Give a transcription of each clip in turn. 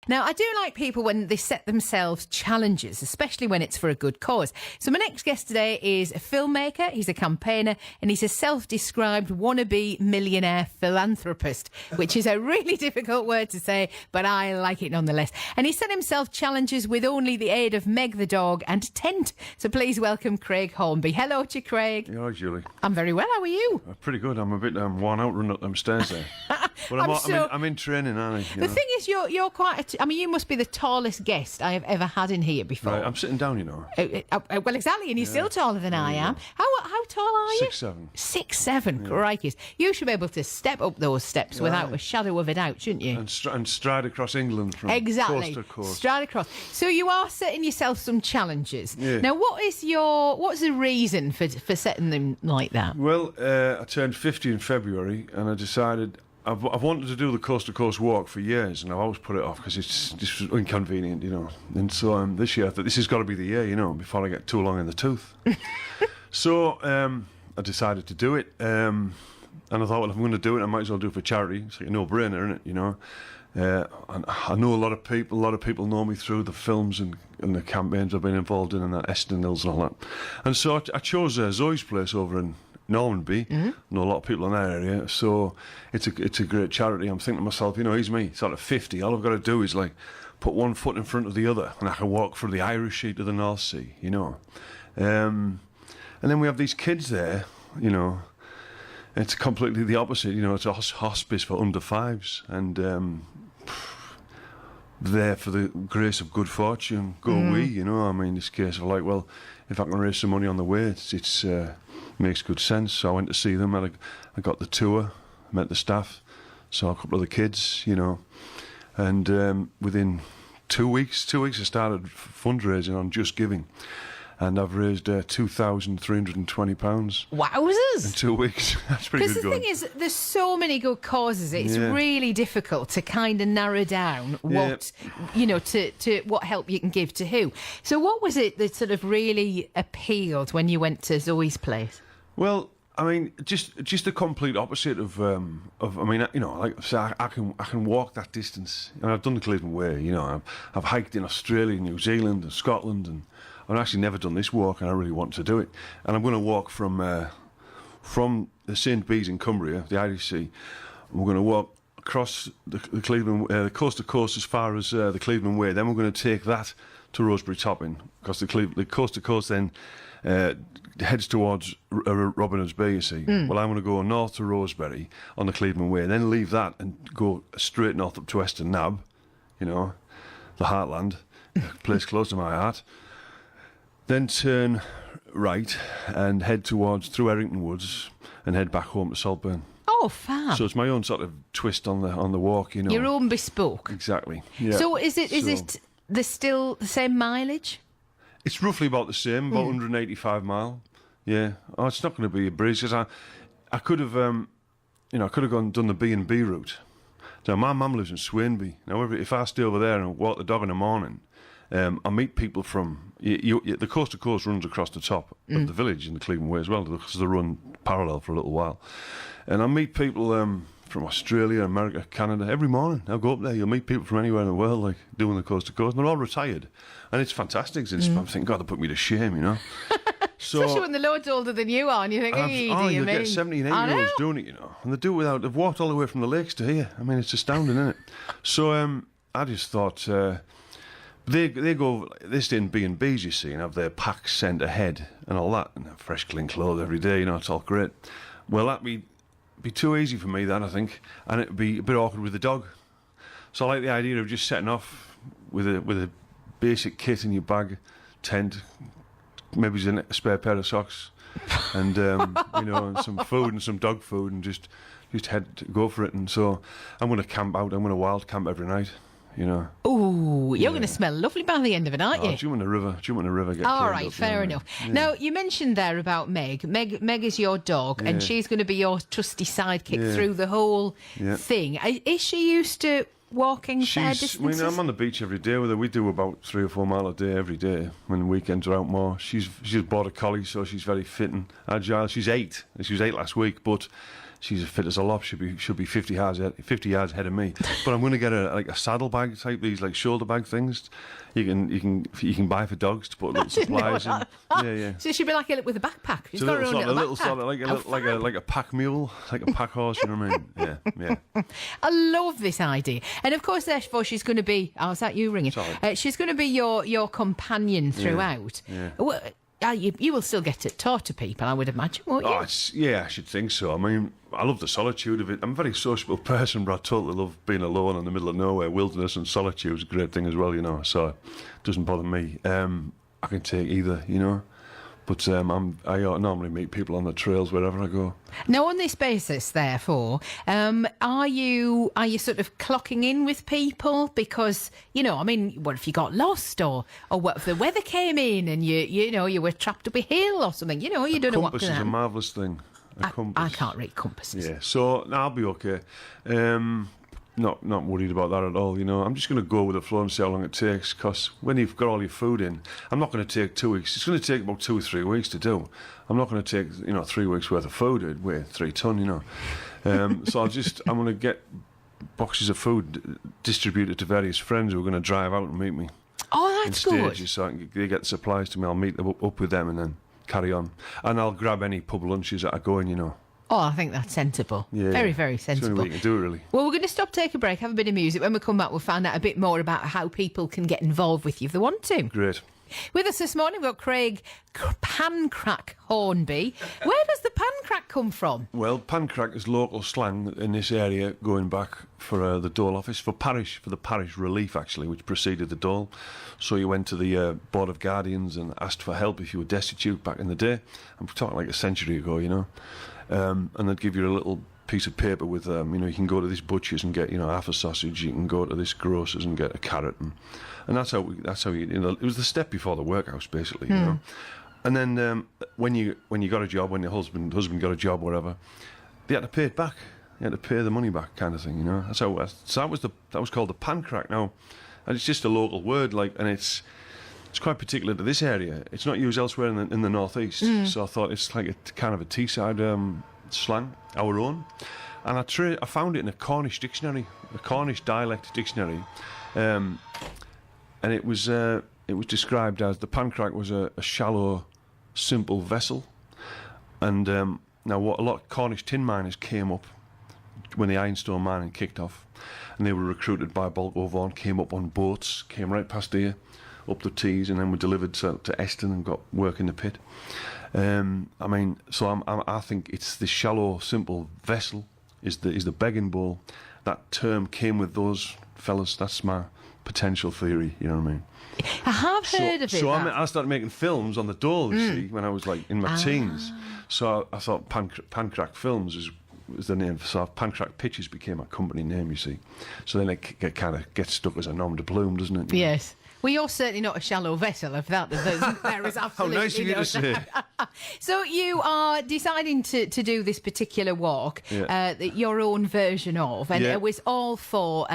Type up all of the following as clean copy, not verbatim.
Now, I do like people when they set themselves challenges, especially when it's for a good cause. So my next guest today is a filmmaker, he's a campaigner, and he's a self-described wannabe millionaire philanthropist, which is a really difficult word to say, but I like it nonetheless. And he set himself challenges with only the aid of Meg the dog and a tent. So please welcome Craig Hornby. Hello to you, Craig. Yeah, hi, Julie. I'm very well, how are you? Pretty good. I'm a bit worn out running up them stairs there. But I'm in training, aren't I? The thing is, you're quite you must be the tallest guest I have ever had in here before. Right, I'm sitting down, you know. Well, exactly, and you're still taller than I am. How tall are you? 6'7". 6'7", crikey. You should be able to step up those steps without a shadow of a doubt, shouldn't you? And stride across England from exactly. coast to coast. Stride across. So you are setting yourself some challenges. Yeah. Now, what's the reason for setting them like that? Well, I turned 50 in February, and I decided I've wanted to do the coast to coast walk for years, and I've always put it off because it's just inconvenient, you know. And so this year I thought this has got to be the year, you know, before I get too long in the tooth. So I decided to do it, and I thought, well, if I'm going to do it, I might as well do it for charity. It's like a no-brainer, isn't it? You know. And I know a lot of people. A lot of people know me through the films and the campaigns I've been involved in, and that Eston Hills and all that. And so I chose Zoe's place over in Hornby. Mm-hmm. Know a lot of people in that area, so it's a great charity. I'm thinking to myself, you know, he's me, sort of 50. All I've got to do is like put one foot in front of the other, and I can walk from the Irish Sea to the North Sea, you know. And then we have these kids there, you know. It's completely the opposite, you know. It's a hospice for under fives, and there for the grace of good fortune go we, you know. I mean, it's a case of like, well, if I can raise some money on the way, it's makes good sense. So I went to see them, and I got the tour, met the staff, saw a couple of the kids, you know, and within 2 weeks I started fundraising on Just Giving, and I've raised £2,320. Wowzers! In 2 weeks. That's pretty good. Because the thing is, there's so many good causes. It's really difficult to kind of narrow down what, you know, to what help you can give to who. So what was it that sort of really appealed when you went to Zoe's place? Well, I mean, just the complete opposite of I mean, you know, like so I can walk that distance, and I've done the Cleveland Way. You know, I've hiked in Australia, New Zealand, and Scotland, and I've actually never done this walk, and I really want to do it. And I'm going to walk from the St Bees in Cumbria, the Irish Sea. We're going to walk across the Cleveland, the coast to coast as far as the Cleveland Way. Then we're going to take that to Rosebery Topping, because the coast to coast then heads towards Robin Hood's Bay, you see. Well, I'm going to go north to Rosebery on the Cleveland Way, then leave that and go straight north up to Western Nab, you know, the heartland, a place close to my heart. Then turn right and head towards through Errington Woods and head back home to Saltburn. Oh, fab! So it's my own sort of twist on the walk, you know. Your own bespoke. Exactly. Yeah. So is it still the same mileage? It's roughly about the same, about 185 mile. Yeah. Oh, it's not going to be a breeze, because I could have, you know, I could have gone and done the B&B route. So my mum lives in Swainby. Now, if I stay over there and walk the dog in the morning, I meet people from the coast to coast runs across the top of the village in the Cleveland Way as well, because they run parallel for a little while. And I meet people from Australia, America, Canada every morning. I'll go up there. You'll meet people from anywhere in the world, like doing the coast to coast, and they're all retired, and it's fantastic. I'm thinking, God, they put me to shame, you know. So, especially when the load's older than you are, and you think, you get 17, 18-year-olds doing it, you know, and they do it without. They've walked all the way from the lakes to here. I mean, it's astounding, isn't it? So I just thought. They stay in B&Bs, you see, and have their packs sent ahead and all that, and have fresh, clean clothes every day, you know, it's all great. Well, that'd be too easy for me, that, I think, and it'd be a bit awkward with the dog. So I like the idea of just setting off with a basic kit in your bag, tent, maybe a spare pair of socks, and you know, and some food and some dog food, and just go for it. And so I'm going to camp out. I'm going to wild camp every night. You know. Ooh, you're going to smell lovely by the end of it, aren't you? Jump in the river. Get all right, fair enough. Yeah. Now, you mentioned there about Meg. Meg is your dog, and she's going to be your trusty sidekick through the whole thing. Is she used to walking fair distances? I mean, I'm on the beach every day with her. We do about 3 or 4 miles a day every day. When the weekends are out more. She's bought a collie, so she's very fit and agile. She's 8. She was 8 last week, but she's as fit as a lop. She'll be 50 yards ahead of me. But I'm going to get a saddlebag type, these like shoulder bag things. You can buy for dogs to put little supplies in. Yeah. So she'll be like with a backpack. She's It's got her own little backpack. Like a pack mule, like a pack horse. You know what I mean? Yeah. I love this idea, and of course, therefore, she's going to be. Oh, is that you ringing? She's going to be your companion throughout. Yeah. Well, you will still get it taught to people, I would imagine, won't you? Yeah, I should think so. I mean, I love the solitude of it. I'm a very sociable person, but I totally love being alone in the middle of nowhere. Wilderness and solitude is a great thing as well, you know, so it doesn't bother me. I can take either, you know. But I normally meet people on the trails wherever I go. Now, on this basis, therefore, are you sort of clocking in with people? Because, you know, I mean, what if you got lost, or what if the weather came in and you were trapped up a hill or something? You know, you don't know what. Compass is a marvellous thing. I can't read compasses. Yeah, so I'll be okay. Not worried about that at all, you know. I'm just going to go with the flow and see how long it takes, because when you've got all your food in, I'm not going to take 2 weeks. It's going to take about 2 or 3 weeks to do. I'm not going to take, 3 weeks worth of food. It'd weigh 3 ton, you know. So I'm going to get boxes of food distributed to various friends who are going to drive out and meet me. Oh, that's in good. Stages, so they get supplies to me. I'll meet them up with them and then carry on. And I'll grab any pub lunches that I go in, you know. Oh, I think that's sensible. Yeah, very, very sensible. It's the only way you can do it, really. Well, we're going to stop, take a break, have a bit of music. When we come back, we'll find out a bit more about how people can get involved with you if they want to. Great. With us this morning, we've got Craig Pancrack Hornby. Where does the pancrack come from? Well, pancrack is local slang in this area, going back for the Dole office, for the parish relief, actually, which preceded the Dole. So you went to the Board of Guardians and asked for help if you were destitute back in the day. I'm talking like a century ago, you know. And they'd give you a little piece of paper with, you can go to this butcher's and get, half a sausage. You can go to this grocer's and get a carrot, and that's how it was the step before the workhouse, basically, you know. And then when you got a job, when your husband got a job, whatever, they had to pay it back. You had to pay the money back, kind of thing, you know. So that was called the pancrack. Now, and it's just a local word, and it's quite particular to this area. It's not used elsewhere in the northeast. So I thought it's like a kind of a Teesside slang, our own. And I found it in a Cornish dictionary, a Cornish dialect dictionary, and it was described as the pancrack was a shallow, simple vessel. And now what a lot of Cornish tin miners came up when the ironstone mining kicked off, and they were recruited by Bolko Vaughan, came up on boats, came right past here, up the Tees, and then were delivered to Eston and got work in the pit. I think it's the shallow, simple vessel is the begging bowl. That term came with those fellas. That's my potential theory. You know what I mean? I have heard of it. So I started making films on the Dole, you see, when I was in my teens. So I thought Pancrack Films was the name. So Pancrack Pictures became a company name, you see. So then it kind of gets stuck as a nom de plume, doesn't it? Yes. Well, you're certainly not a shallow vessel, if that there is absolutely. How nice of you to say. So you are deciding to do this particular walk, your own version of, and it was all for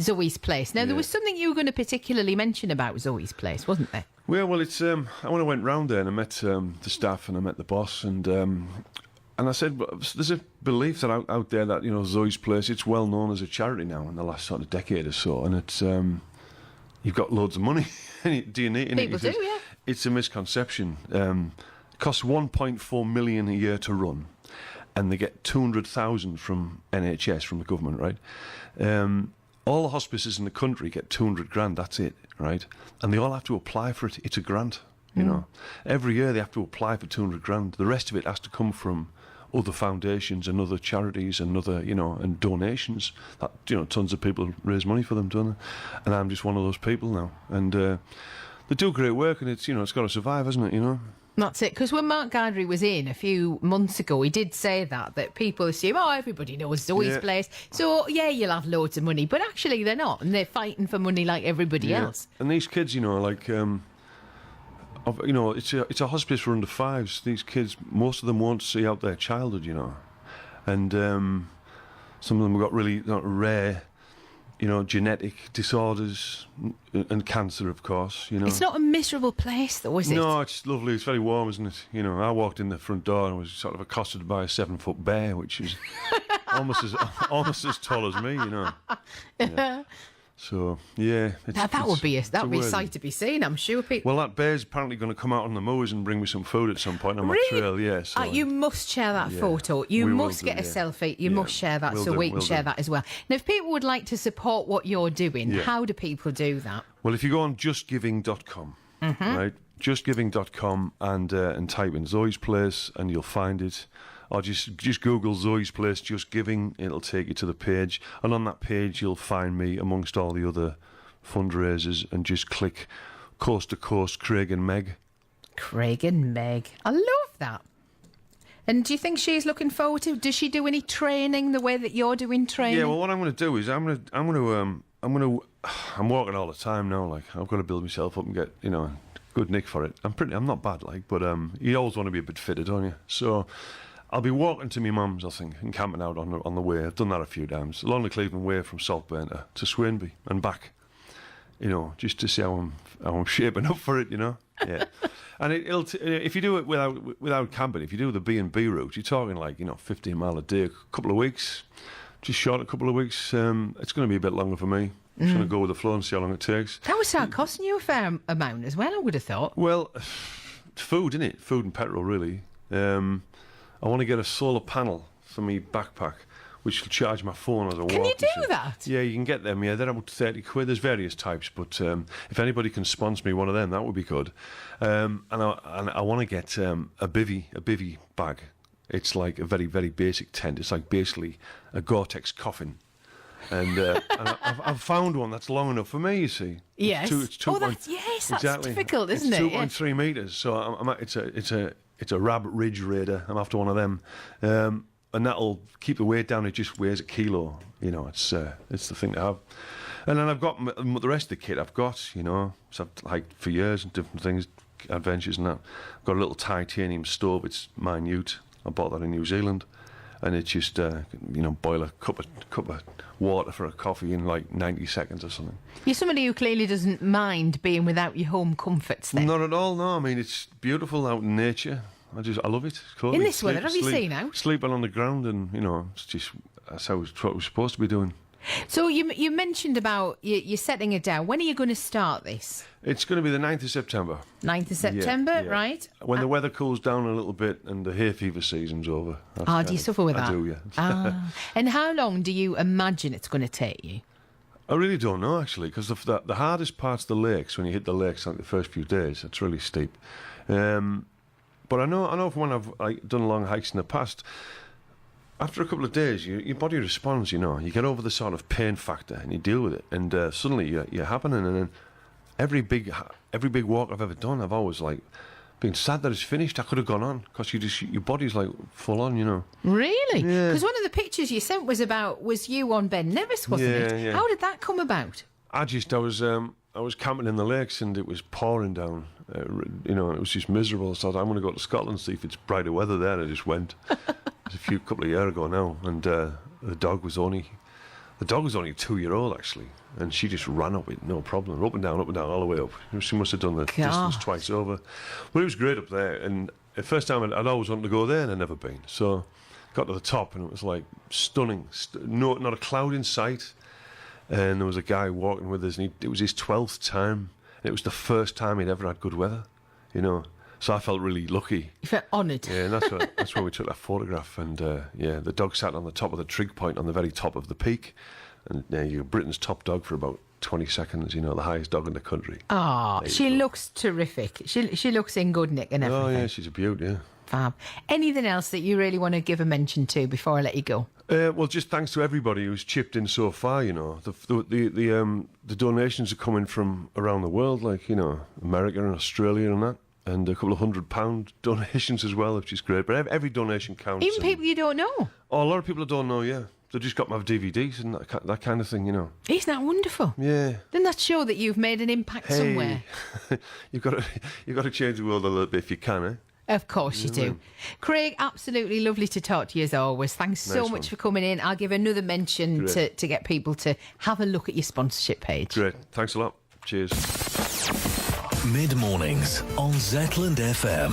Zoe's Place. Now, there was something you were going to particularly mention about Zoe's Place, wasn't there? Well, it's when I went round there and I met the staff and I met the boss and I said, there's a belief that out there that Zoe's Place, it's well known as a charity now in the last sort of decade or so, and it's. You've got loads of money. Do you need it? People do, yeah. It's a misconception. It costs 1.4 million a year to run, and they get 200,000 from NHS, from the government, right? All the hospices in the country get 200 grand. That's it, right? And they all have to apply for it. It's a grant, you know. Every year they have to apply for 200 grand. The rest of it has to come from other foundations and other charities and other, and donations. That, tons of people raise money for them, don't they? And I'm just one of those people now. And they do great work, and it's, it's got to survive, hasn't it, That's it, because when Mark Guidry was in a few months ago, he did say that people assume, everybody knows Zoe's Place, so you'll have loads of money, but actually they're not, and they're fighting for money like everybody else. And these kids, it's a hospice for under fives. These kids, most of them won't see out their childhood, and some of them have got really rare genetic disorders and cancer, of course. It's not a miserable place, though, is it? No, it's lovely. It's very warm, isn't it? I walked in the front door and was sort of accosted by a 7-foot bear, which is almost as tall as me. Yeah. So that would be a sight to be seen. I'm sure people. Well, that bear's apparently going to come out on the moors and bring me some food at some point on my trail. Yeah, so you must share that photo. You must get a selfie. You must share that so we can share that as well. Now, if people would like to support what you're doing, how do people do that? Well, if you go on justgiving.com, right, justgiving.com and type in Zoe's Place and you'll find it. Or just Google Zoe's Place Just Giving. It'll take you to the page. And on that page, you'll find me amongst all the other fundraisers and just click Coast to Coast, Craig and Meg. Craig and Meg. I love that. And do you think she's looking forward to? Does she do any training the way that you're doing training? Yeah, well, what I'm going to do is I'm walking all the time now. Like, I've got to build myself up and get, a good nick for it. I'm not bad, like, but you always want to be a bit fitter, don't you? So I'll be walking to my mum's, I think, and camping out on the way. I've done that a few times. Along the Cleveland Way from Saltburn to Swainby and back, just to see how I'm shaping up for it, Yeah. And if you do it without camping, if you do the B&B route, you're talking like, 15 mile a day, a couple of weeks, just short a couple of weeks. It's going to be a bit longer for me. I'm just going to go with the flow and see how long it takes. That would start costing you a fair amount as well, I would have thought. Well, food, innit? Food and petrol, really. I want to get a solar panel for me backpack, which will charge my phone as I walk. Can you do that? Yeah, you can get them. Yeah, they're about 30 quid. There's various types, but if anybody can sponsor me one of them, that would be good. And I want to get a bivvy bag. It's like a very, very basic tent. It's like basically a Gore-Tex coffin. And I've found one that's long enough for me, you see. Yes. It's that's exactly. difficult, isn't it? It's 2.3 metres, so it's a Rab Ridge Raider. I'm after one of them. And that'll keep the weight down. It just weighs a kilo. It's the thing to have. And then I've got the rest of the kit I've got, so I've hiked for years and different things, adventures and that. I've got a little titanium stove. It's minute. I bought that in New Zealand. And it's just, boil a cup of water for a coffee in like 90 seconds or something. You're somebody who clearly doesn't mind being without your home comforts then? Not at all, no. I mean, it's beautiful out in nature. I love it. Cool. In this weather, have you seen out? Sleeping on the ground and, that's what we're supposed to be doing. So you mentioned about you're setting it down. When are you going to start this? It's going to be the 9th of September. 9th of September, right? When the weather cools down a little bit and the hay fever season's over. Do you suffer with that? I do, yeah. And how long do you imagine it's going to take you? I really don't know, actually, because the hardest part's the lakes. When you hit the lakes, like the first few days, it's really steep. But I know from when I've done long hikes in the past, after a couple of days, your body responds, You get over the sort of pain factor and you deal with it. And suddenly you're happening. And then every big walk I've ever done, I've always been sad that it's finished. I could have gone on because your body's full on, Really? Yeah. Because one of the pictures you sent was you on Ben Nevis, wasn't it? Yeah. How did that come about? I was camping in the lakes and it was pouring down. It was just miserable. So I thought, I'm going to go to Scotland and see if it's brighter weather there. And I just went. It was a couple of years ago now, and the dog was only a 2-year-old actually, and she just ran up it, no problem, up and down, all the way up. She must have done the distance twice over. But it was great up there, and the first time I'd always wanted to go there, and I'd never been. So got to the top, and it was like stunning. Not a cloud in sight. And there was a guy walking with us, and it was his 12th time. And it was the first time he'd ever had good weather, So I felt really lucky. You felt honoured. Yeah, and that's where we took that photograph. And the dog sat on the top of the trig point on the very top of the peak. And you're Britain's top dog for about 20 seconds, the highest dog in the country. Oh, she looks terrific. She looks in good nick and everything. Oh, yeah, she's a beaut, yeah. Fab. Anything else that you really want to give a mention to before I let you go? Well, just thanks to everybody who's chipped in so far. The donations are coming from around the world, like America and Australia and that, and a couple of £100 donations as well, which is great. But every donation counts. Even people you don't know. Oh, a lot of people I don't know. Yeah, they just got my DVDs and that kind of thing. Isn't that wonderful? Yeah. Doesn't that show that you've made an impact somewhere? You've got to change the world a little bit if you can, eh? Of course you do. Craig, absolutely lovely to talk to you as always. Thanks so much for coming in. I'll give another mention to get people to have a look at your sponsorship page. Great. Thanks a lot. Cheers. Mid-mornings on Zetland FM.